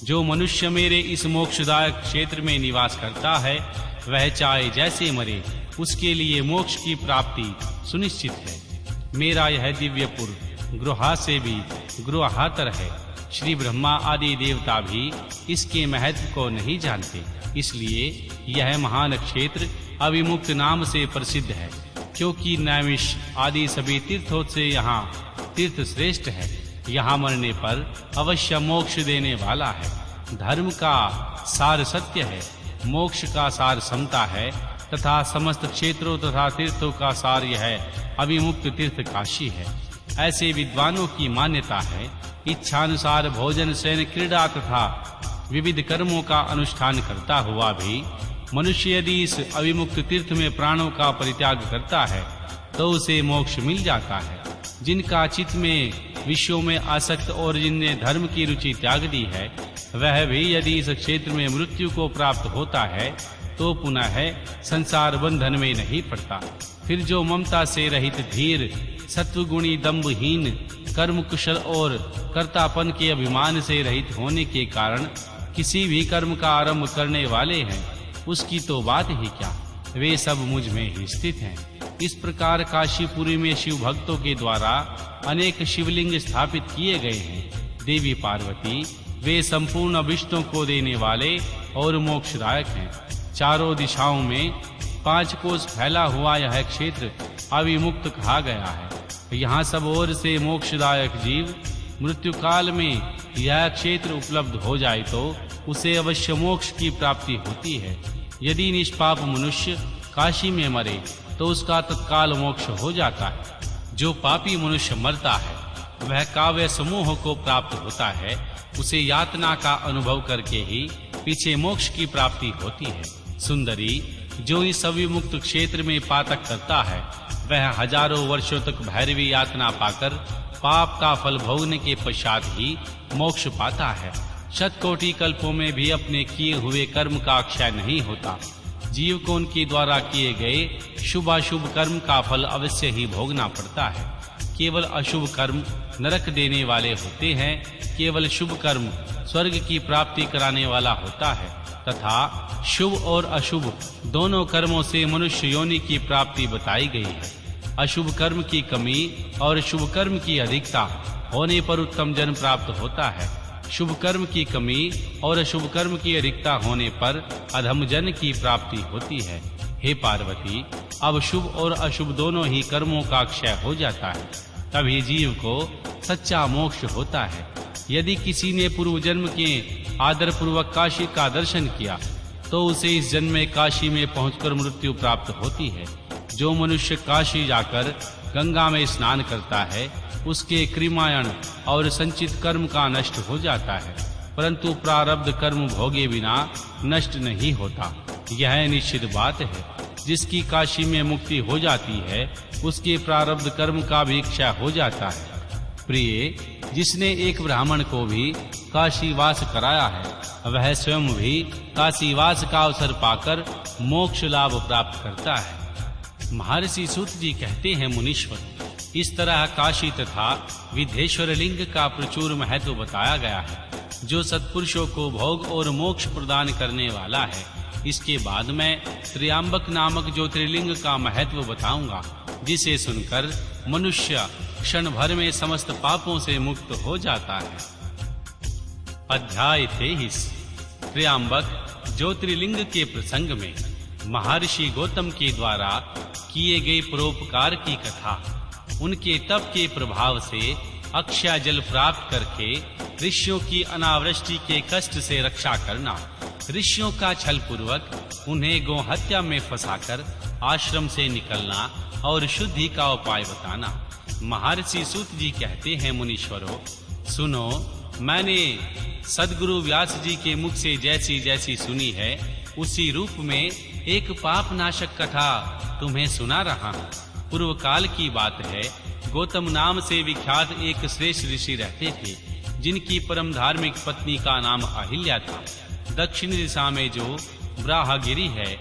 जो मनुष्य मेरे इस मोक्षदायक क्षेत्र में निवास करता है, वह चाहे जैसे मरे, उसके लिए मोक्ष की प्राप्ति सुनिश्चित है। मेरा यह दिव्यपुर गृहा से भी गृहातर है। श्री ब्रह्मा आदि देवता भी इसके महत्व को नहीं जानते, इसलिए यह महान क्षेत्र अविमुक्त नाम से प्रसिद्ध है। क्योंकि नैमिष आदि सभी तीर्थों से यहाँ तीर्थ श्रेष्ठ है। यहाँ मरने पर अवश्य मोक्ष देने वाला है। धर्म का सार सत्य है, मोक्ष का सार समता है, तथा समस्त क्षेत्रों तथा तीर्थों का सार यह अविमुक्त तीर्थ काशी है। ऐसे विद्वानों की मान्यता है, इच्छानुसार भोजन, शयन, क्रीड़ा तथा विविध कर्मों का अनुष्ठान करता हुआ भी मनुष्य यदि इस अविमुक्त तीर्थ में प्राणों का परित्याग करता है तो उसे मोक्ष मिल जाता है। जिनका चित्त में विषयों में आसक्त और जिनने धर्म की रुचि त्याग दी है, वह भी यदि इस क्षेत्र में मृत्यु को प्राप्त होता है तो पुनः संसार बंधन में नहीं पड़ता। फिर जो ममता से रहित, धीर, सत्वगुणी, दंभहीन, कर्म कुशल और कर्तापन के अभिमान से रहित होने के कारण किसी भी कर्म का आरंभ करने वाले हैं, उसकी तो बात ही क्या, वे सब मुझ में ही स्थित हैं। इस प्रकार काशीपुरी में शिव भक्तों के द्वारा अनेक शिवलिंग स्थापित किए गए हैं। देवी पार्वती वे संपूर्ण अभिष्टों को देने वाले और मोक्षदायक हैं। चारों दिशाओं में 5 कोस फैला हुआ यह क्षेत्र अविमुक्त कहा गया है। यहाँ सब ओर से मोक्षदायक जीव मृत्यु काल में यह क्षेत्र उपलब्ध हो जाए तो उसे अवश्य मोक्ष की प्राप्ति होती है। यदि निष्पाप मनुष्य काशी में मरे तो उसका तत्काल मोक्ष हो जाता है। जो पापी मनुष्य मरता है वह काव्य समूह को प्राप्त होता है। उसे यातना का अनुभव करके ही पीछे मोक्ष की प्राप्ति होती है। सुंदरी, जो इस अविमुक्त क्षेत्र में पातक करता है वह हजारों वर्षों तक भैरवी यातना पाकर पाप का फल भोगने के पश्चात ही मोक्ष पाता है। शतकोटि कल्पों में भी अपने किए हुए कर्म का क्षय नहीं होता। जीव को उनके द्वारा किए गए शुभाशुभ कर्म का फल अवश्य ही भोगना पड़ता है। केवल अशुभ कर्म नरक देने वाले होते हैं, केवल शुभ कर्म स्वर्ग की प्राप्ति कराने वाला होता है, तथा शुभ और अशुभ दोनों कर्मों से मनुष्य योनि की प्राप्ति बताई गई है। अशुभ कर्म की कमी और शुभ कर्म की अधिकता होने पर उत्तम जन्म प्राप्त होता है। शुभ कर्म की कमी और अशुभ कर्म की अधिकता होने पर अधम जन्म की प्राप्ति होती है। हे पार्वती, अब शुभ और अशुभ दोनों ही कर्मों का क्षय हो जाता है, तभी जीव को सच्चा मोक्ष होता है। यदि किसी ने पूर्व जन्म के आदर पूर्वक काशी का दर्शन किया तो उसे इस जन्म में काशी में पहुंचकर मृत्यु प्राप्त होती है। जो मनुष्य काशी जाकर गंगा में स्नान करता है उसके क्रिमायण और संचित कर्म का नष्ट हो जाता है, परंतु प्रारब्ध कर्म भोगे बिना नष्ट नहीं होता। यह निश्चित बात है। जिसकी काशी में मुक्ति हो जाती है उसके प्रारब्ध कर्म का भी क्षय हो जाता है। प्रिय, जिसने एक ब्राह्मण को भी काशीवास कराया है वह स्वयं भी काशीवास का अवसर पाकर मोक्ष लाभ प्राप्त करता है। महर्षि सूत जी कहते हैं, मुनीश्वर, इस तरह काशी तथा विदेश्वर लिंग का प्रचुर महत्व बताया गया है, जो सत्पुरुषों को भोग और मोक्ष प्रदान करने वाला है। इसके बाद मैं त्र्यंबक नामक ज्योतिर्लिंग का महत्व बताऊंगा, जिसे सुनकर मनुष्य क्षण भर में समस्त पापों से मुक्त हो जाता है। अध्याय 23 त्र्यंबक ज्योतिर्लिंग के प्रसंग में महर्षि गौतम के द्वारा किए गए परोपकार की कथा। उनके तप के प्रभाव से अक्षय जल प्राप्त करके ऋषियों की अनावृष्टि के कष्ट से रक्षा करना, ऋषियों का छल पूर्वक उन्हें गोहत्या में फंसाकर आश्रम से निकलना और शुद्धि का उपाय बताना। महर्षि सूत जी कहते हैं, मुनीश्वरों, सुनो, मैंने सद्गुरु व्यास जी के मुख से जैसी जैसी सुनी है उसी रूप में एक पाप नाशक कथा तुम्हें सुना रहा हूँ। पूर्व काल की बात है। गौतम नाम से विख्यात एक श्रेष्ठ ऋषि रहते थे, जिनकी परम धार्मिक पत्नी का नाम अहिल्या था। दक्षिण दिशा में जो ब्राहगिरी है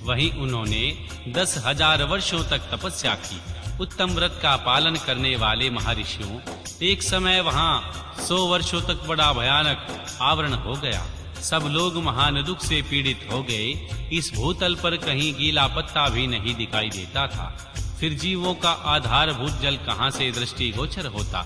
वहीं उन्होंने 10,000 वर्षों तक तपस्या की। उत्तम व्रत का पालन करने वाले महर्षियों एक समय वहां 100 वर्षों तक बड़ा भयानक आवरण हो गया। सब लोग महान दुख से पीड़ित हो गए। इस भूतल पर कहीं गीला पत्ता भी नहीं दिखाई देता था। फिर जीवों का आधारभूत जल कहां से दृष्टिगोचर होता।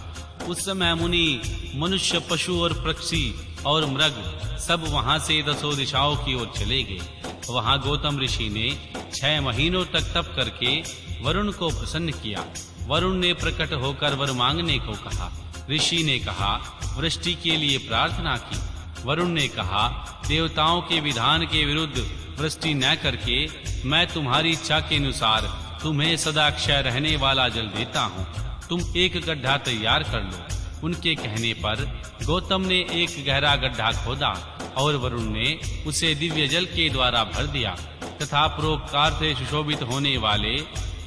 उस समय मुनि, मनुष्य, पशु और पक्षी और मृग सब वहां से 10 दिशाओं की ओर चले गए। वहां गौतम ऋषि ने 6 महीनों तक तप करके वरुण को प्रसन्न किया। वरुण ने प्रकट होकर वर मांगने को कहा। ऋषि ने कहा, वृष्टि के लिए प्रार्थना की। वरुण ने कहा, देवताओं के विधान के विरुद्ध वृष्टि न करके मैं तुम्हारी इच्छा के अनुसार तुम्हें सदा क्षय रहने वाला जल देता हूँ। तुम एक गड्ढा तैयार कर लो। उनके कहने पर गौतम ने एक गहरा गड्ढा खोदा और वरुण ने उसे दिव्य जल के द्वारा भर दिया तथा परोपकार से सुशोभित होने वाले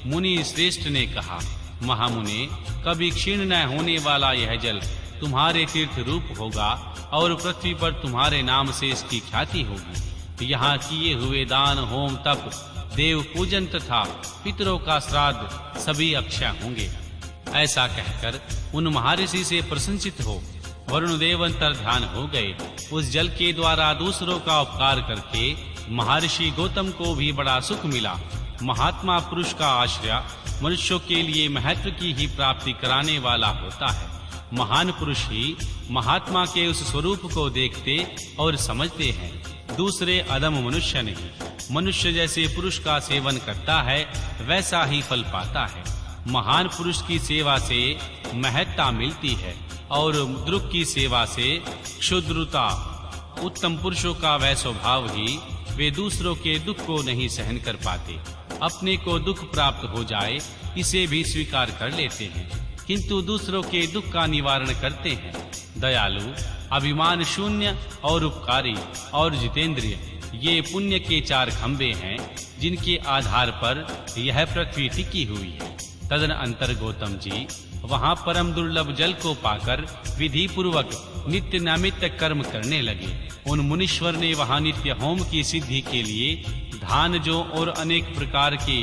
मुनि श्रेष्ठ ने कहा, महामुने, कभी क्षीण न होने वाला यह जल तुम्हारे तीर्थ रूप होगा और पृथ्वी पर तुम्हारे नाम से इसकी ख्याति होगी। यहाँ किए हुए दान, होम, तप, देव पूजन तथा पितरों का श्राद्ध सभी अक्षय होंगे। ऐसा कहकर उन महर्षि से प्रशंसित हो वरुण देव अंतर्ध्यान हो गए। उस जल के द्वारा दूसरों का उपकार करके महर्षि गौतम को भी बड़ा सुख मिला। महात्मा पुरुष का आश्रय मनुष्यों के लिए महत्व की ही प्राप्ति कराने वाला होता है। महान पुरुष ही महात्मा के उस स्वरूप को देखते और समझते हैं, दूसरे अधम मनुष्य नहीं। मनुष्य जैसे पुरुष का सेवन करता है वैसा ही फल पाता है। महान पुरुष की सेवा से महत्ता मिलती है और द्रुक की सेवा से क्षुद्रता। उत्तम पुरुषों का वह स्वभाव ही वे दूसरों के दुख को नहीं सहन कर पाते। अपने को दुख प्राप्त हो जाए इसे भी स्वीकार कर लेते हैं, किंतु दूसरों के दुख का निवारण करते हैं। दयालु, अभिमान शून्य और उपकारी और जितेंद्रिय, ये पुण्य के 4 खंभे हैं जिनके आधार पर यह पृथ्वी टिकी हुई है। तदनंतर गौतम जी वहां परम दुर्लभ जल को पाकर विधि पूर्वक नित्य नैमित्तिक कर्म करने लगे। उन मुनीश्वर ने वहां नित्य होम की सिद्धि के लिए धान, जौ और अनेक प्रकार के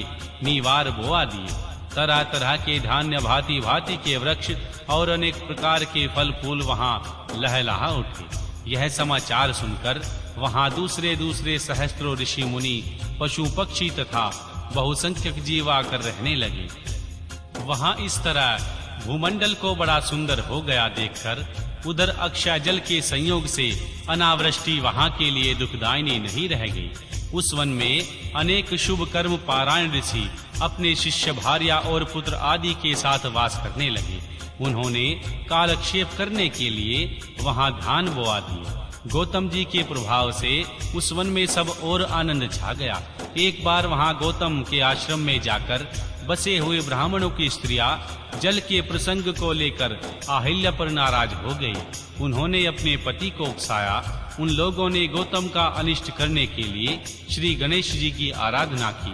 निवार बोआ दिए। तरह तरह के धान्य, भांति भांति के वृक्ष और अनेक प्रकार के फल फूल वहां लहलहा उठे। यह समाचार सुनकर वहां दूसरे दूसरे सहस्त्रों ऋषि मुनि, पशु पक्षी तथा बहुसंख्यक जीव आकर रहने लगे। वहां इस तरह भूमंडल को बड़ा सुंदर हो गया देखकर उधर अक्षय जल के संयोग से अनावृष्टि वहां के लिए दुखदायिनी नहीं रह गई। उस वन में अनेक शुभ कर्म पारायण ऋषि अपने शिष्य, भार्या और पुत्र आदि के साथ वास करने लगे। उन्होंने कालक्षेप करने के लिए वहां धान बोआ दिए। गौतम जी के प्रभाव से उस वन में सब और आनंद छा गया। एक बार वहां गौतम के आश्रम में जाकर बसे हुए ब्राह्मणों की स्त्रियां जल के प्रसंग को लेकर अहिल्या पर नाराज हो गई। उन्होंने अपने पति को उकसाया। उन लोगों ने गौतम का अनिष्ट करने के लिए श्री गणेश जी की आराधना की।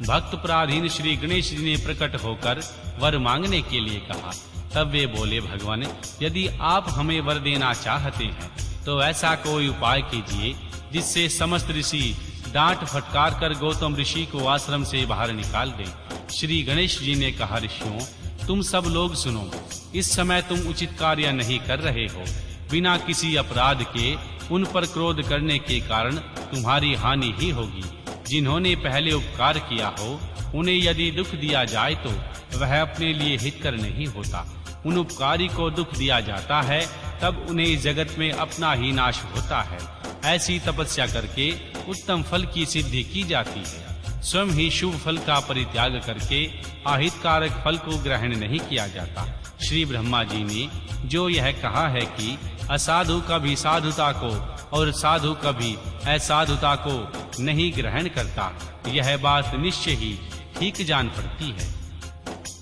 भक्त पराधीन श्री गणेश जी ने प्रकट होकर वर मांगने के लिए कहा। तब वे बोले, भगवान, यदि आप हमें वर देना चाहते हैं तो ऐसा कोई उपाय कीजिए जिससे समस्त ऋषि डांट फटकार कर गौतम ऋषि को आश्रम से बाहर निकाल दें। श्री गणेश जी ने कहा, ऋषियों, तुम सब लोग सुनो। इस समय तुम उचित कार्य नहीं कर रहे हो। बिना किसी अपराध के उन पर क्रोध करने के कारण तुम्हारी हानि ही होगी। जिन्होंने पहले उपकार किया हो उन्हें यदि दुख दिया जाए तो वह अपने लिए हितकर नहीं होता। उन उपकारी को दुख दिया जाता है तब उन्हें इस जगत में अपना ही नाश होता है। ऐसी तपस्या करके उत्तम फल की सिद्धि की जाती है। स्वयं ही शुभ फल का परित्याग करके अहितकारक फल को ग्रहण नहीं किया जाता। श्री ब्रह्मा जी ने जो यह कहा है कि असाधु कभी साधुता को और साधु कभी असाधुता को नहीं ग्रहण करता, यह बात निश्चय ही ठीक जान पड़ती है।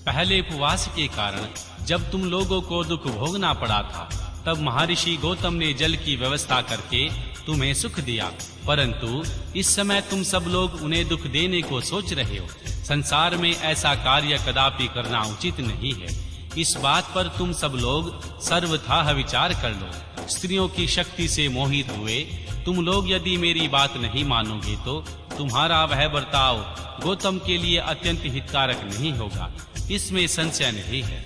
पहले उपवास के कारण जब तुम लोगों को दुख भोगना पड़ा था तब महर्षि गौतम ने जल की व्यवस्था करके तुम्हें सुख दिया, परंतु इस समय तुम सब लोग उन्हें दुख देने को सोच रहे हो। संसार में ऐसा कार्य कदापि करना उचित नहीं है। इस बात पर तुम सब लोग सर्वथा विचार कर लो। स्त्रियों की शक्ति से मोहित हुए तुम लोग यदि मेरी बात नहीं मानोगे तो तुम्हारा वह बर्ताव गौतम के लिए अत्यंत हितकारक नहीं होगा, इसमें संशय नहीं है।